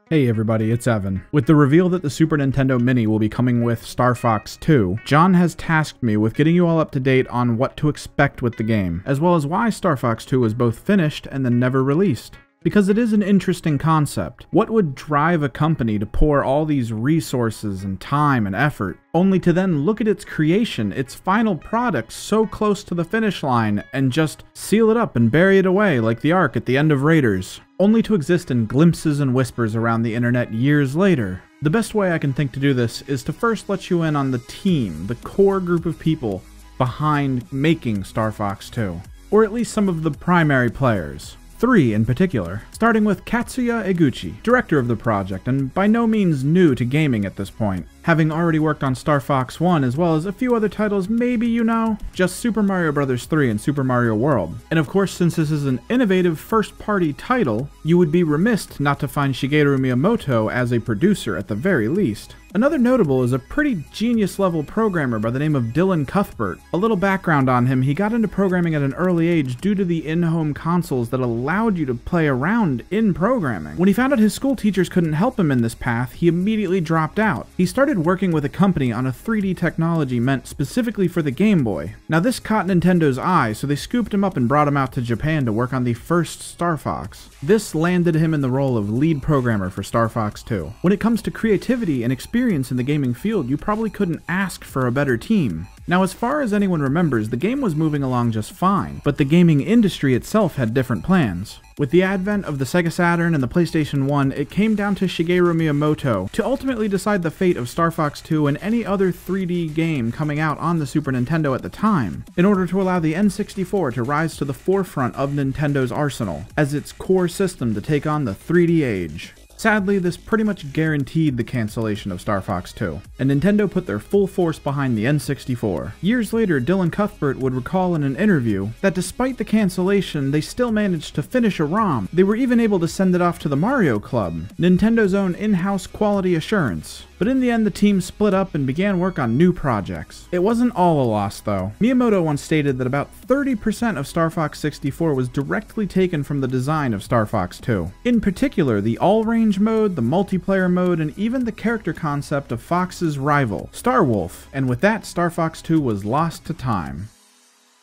Hey everybody, it's Evan. With the reveal that the Super Nintendo Mini will be coming with Star Fox 2, John has tasked me with getting you all up to date on what to expect with the game, as well as why Star Fox 2 was both finished and then never released. Because it is an interesting concept. What would drive a company to pour all these resources and time and effort, only to then look at its creation, its final product so close to the finish line, and just seal it up and bury it away like the Ark at the end of Raiders, only to exist in glimpses and whispers around the internet years later? The best way I can think to do this is to first let you in on the team, the core group of people behind making Star Fox 2, or at least some of the primary players. 3 in particular, starting with Katsuya Eguchi, director of the project and by no means new to gaming at this point, having already worked on Star Fox 1 as well as a few other titles maybe you know, just Super Mario Bros. 3 and Super Mario World. And of course, since this is an innovative first-party title, you would be remiss not to find Shigeru Miyamoto as a producer at the very least. Another notable is a pretty genius-level programmer by the name of Dylan Cuthbert. A little background on him, he got into programming at an early age due to the in-home consoles that allowed you to play around in programming. When he found out his school teachers couldn't help him in this path, he immediately dropped out. He started working with a company on a 3D technology meant specifically for the Game Boy. Now this caught Nintendo's eye, so they scooped him up and brought him out to Japan to work on the first Star Fox. This landed him in the role of lead programmer for Star Fox 2. When it comes to creativity and experience in the gaming field, you probably couldn't ask for a better team. Now, as far as anyone remembers, the game was moving along just fine, but the gaming industry itself had different plans. With the advent of the Sega Saturn and the PlayStation 1, it came down to Shigeru Miyamoto to ultimately decide the fate of Star Fox 2 and any other 3D game coming out on the Super Nintendo at the time, in order to allow the N64 to rise to the forefront of Nintendo's arsenal, as its core system to take on the 3D age. Sadly, this pretty much guaranteed the cancellation of Star Fox 2, and Nintendo put their full force behind the N64. Years later, Dylan Cuthbert would recall in an interview that despite the cancellation, they still managed to finish a ROM. They were even able to send it off to the Mario Club, Nintendo's own in-house quality assurance. But in the end, the team split up and began work on new projects. It wasn't all a loss, though. Miyamoto once stated that about 30% of Star Fox 64 was directly taken from the design of Star Fox 2. In particular, the all-range mode, the multiplayer mode, and even the character concept of Fox's rival, Starwolf. And with that, Star Fox 2 was lost to time.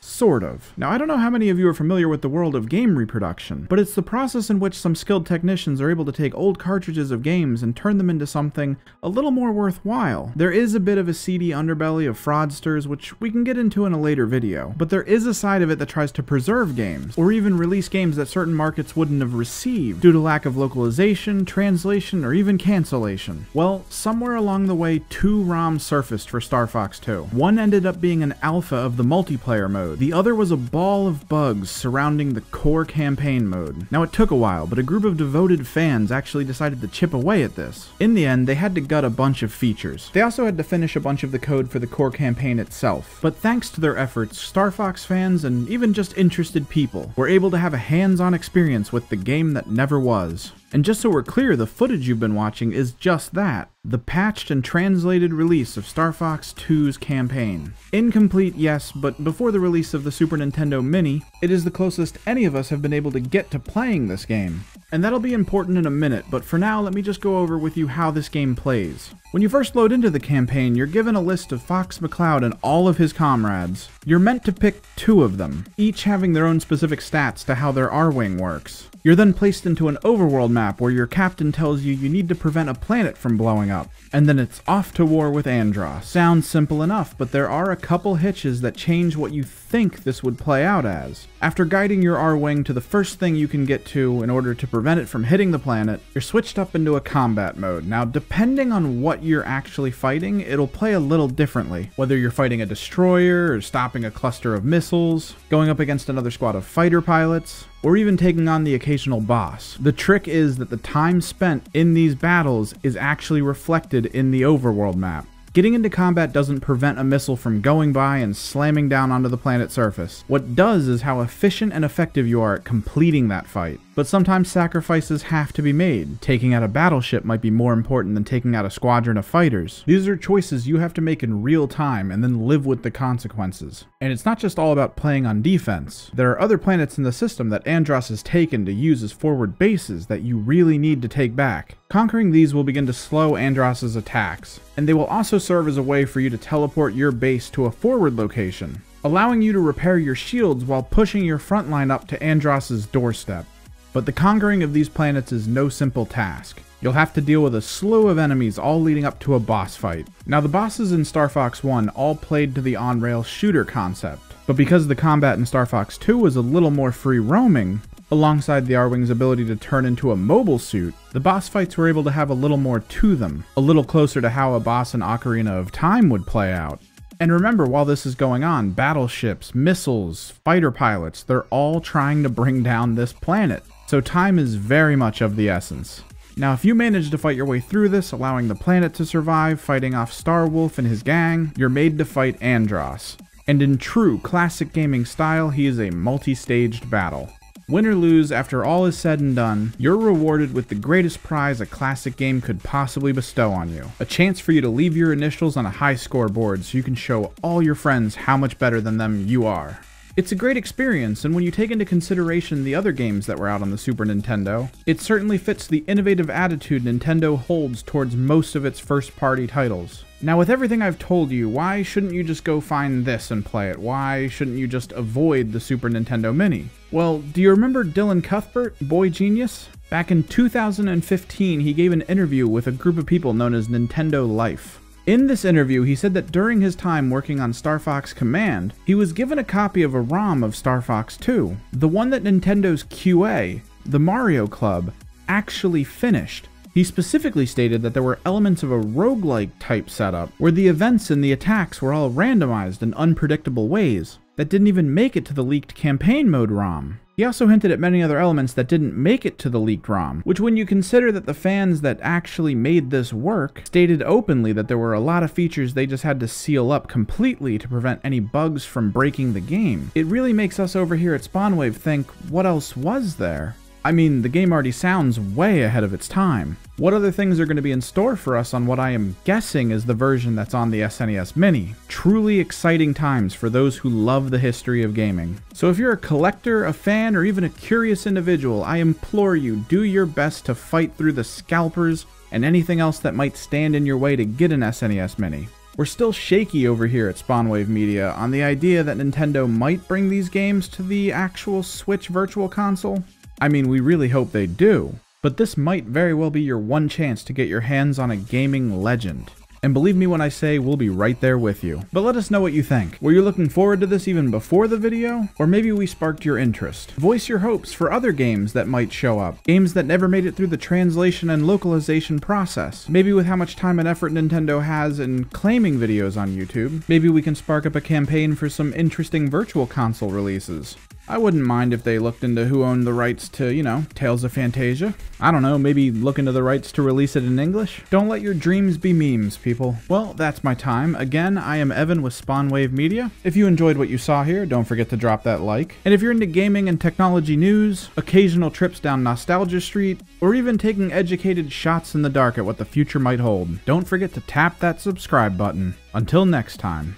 Sort of. Now, I don't know how many of you are familiar with the world of game reproduction, but it's the process in which some skilled technicians are able to take old cartridges of games and turn them into something a little more worthwhile. There is a bit of a seedy underbelly of fraudsters, which we can get into in a later video, but there is a side of it that tries to preserve games, or even release games that certain markets wouldn't have received due to lack of localization, translation, or even cancellation. Well, somewhere along the way, 2 ROMs surfaced for Star Fox 2. One ended up being an alpha of the multiplayer mode. The other was a ball of bugs surrounding the core campaign mode. Now, it took a while, but a group of devoted fans actually decided to chip away at this. In the end, they had to gut a bunch of features. They also had to finish a bunch of the code for the core campaign itself. But thanks to their efforts, Star Fox fans and even just interested people were able to have a hands-on experience with the game that never was. And just so we're clear, the footage you've been watching is just that. The patched and translated release of Star Fox 2's campaign. Incomplete, yes, but before the release of the Super Nintendo Mini, it is the closest any of us have been able to get to playing this game. And that'll be important in a minute, but for now, let me just go over with you how this game plays. When you first load into the campaign, you're given a list of Fox McCloud and all of his comrades. You're meant to pick 2 of them, each having their own specific stats to how their R-Wing works. You're then placed into an overworld map where your captain tells you need to prevent a planet from blowing up, and then it's off to war with Andross. Sounds simple enough, but there are a couple hitches that change what you think this would play out as. After guiding your R-Wing to the first thing you can get to in order to prevent it from hitting the planet, you're switched up into a combat mode. Now, depending on what you're actually fighting, it'll play a little differently. Whether you're fighting a destroyer, or stopping a cluster of missiles, going up against another squad of fighter pilots, or even taking on the occasional boss. The trick is that the time spent in these battles is actually reflected in the overworld map. Getting into combat doesn't prevent a missile from going by and slamming down onto the planet's surface. What does is how efficient and effective you are at completing that fight. But sometimes sacrifices have to be made. Taking out a battleship might be more important than taking out a squadron of fighters. These are choices you have to make in real time and then live with the consequences. And it's not just all about playing on defense. There are other planets in the system that Andross has taken to use as forward bases that you really need to take back. Conquering these will begin to slow Andross's attacks, and they will also serve as a way for you to teleport your base to a forward location, allowing you to repair your shields while pushing your front line up to Andross's doorstep. But the conquering of these planets is no simple task. You'll have to deal with a slew of enemies all leading up to a boss fight. Now the bosses in Star Fox 1 all played to the on-rail shooter concept, but because the combat in Star Fox 2 was a little more free roaming, alongside the R-Wing's ability to turn into a mobile suit, the boss fights were able to have a little more to them, a little closer to how a boss in Ocarina of Time would play out. And remember, while this is going on, battleships, missiles, fighter pilots, they're all trying to bring down this planet. So time is very much of the essence. Now if you manage to fight your way through this, allowing the planet to survive, fighting off Starwolf and his gang, you're made to fight Andross. And in true classic gaming style, he is a multi-staged battle. Win or lose, after all is said and done, you're rewarded with the greatest prize a classic game could possibly bestow on you. A chance for you to leave your initials on a high scoreboard so you can show all your friends how much better than them you are. It's a great experience, and when you take into consideration the other games that were out on the Super Nintendo, it certainly fits the innovative attitude Nintendo holds towards most of its first-party titles. Now with everything I've told you, why shouldn't you just go find this and play it? Why shouldn't you just avoid the Super Nintendo Mini? Well, do you remember Dylan Cuthbert, Boy Genius? Back in 2015, he gave an interview with a group of people known as Nintendo Life. In this interview, he said that during his time working on Star Fox Command, he was given a copy of a ROM of Star Fox 2, the one that Nintendo's QA, the Mario Club, actually finished. He specifically stated that there were elements of a roguelike type setup, where the events and the attacks were all randomized in unpredictable ways, that didn't even make it to the leaked campaign mode ROM. He also hinted at many other elements that didn't make it to the leaked ROM, which when you consider that the fans that actually made this work stated openly that there were a lot of features they just had to seal up completely to prevent any bugs from breaking the game, it really makes us over here at SpawnWave think, what else was there? I mean, the game already sounds way ahead of its time. What other things are going to be in store for us on what I am guessing is the version that's on the SNES Mini? Truly exciting times for those who love the history of gaming. So if you're a collector, a fan, or even a curious individual, I implore you, do your best to fight through the scalpers and anything else that might stand in your way to get an SNES Mini. We're still shaky over here at SpawnWave Media on the idea that Nintendo might bring these games to the actual Switch Virtual Console. I mean, we really hope they do, but this might very well be your one chance to get your hands on a gaming legend. And believe me when I say we'll be right there with you. But let us know what you think. Were you looking forward to this even before the video? Or maybe we sparked your interest. Voice your hopes for other games that might show up. Games that never made it through the translation and localization process. Maybe with how much time and effort Nintendo has in claiming videos on YouTube, maybe we can spark up a campaign for some interesting virtual console releases. I wouldn't mind if they looked into who owned the rights to, you know, Tales of Fantasia. I don't know, maybe look into the rights to release it in English? Don't let your dreams be memes, people. Well, that's my time. Again, I am Evan with SpawnWave Media. If you enjoyed what you saw here, don't forget to drop that like. And if you're into gaming and technology news, occasional trips down Nostalgia Street, or even taking educated shots in the dark at what the future might hold, don't forget to tap that subscribe button. Until next time.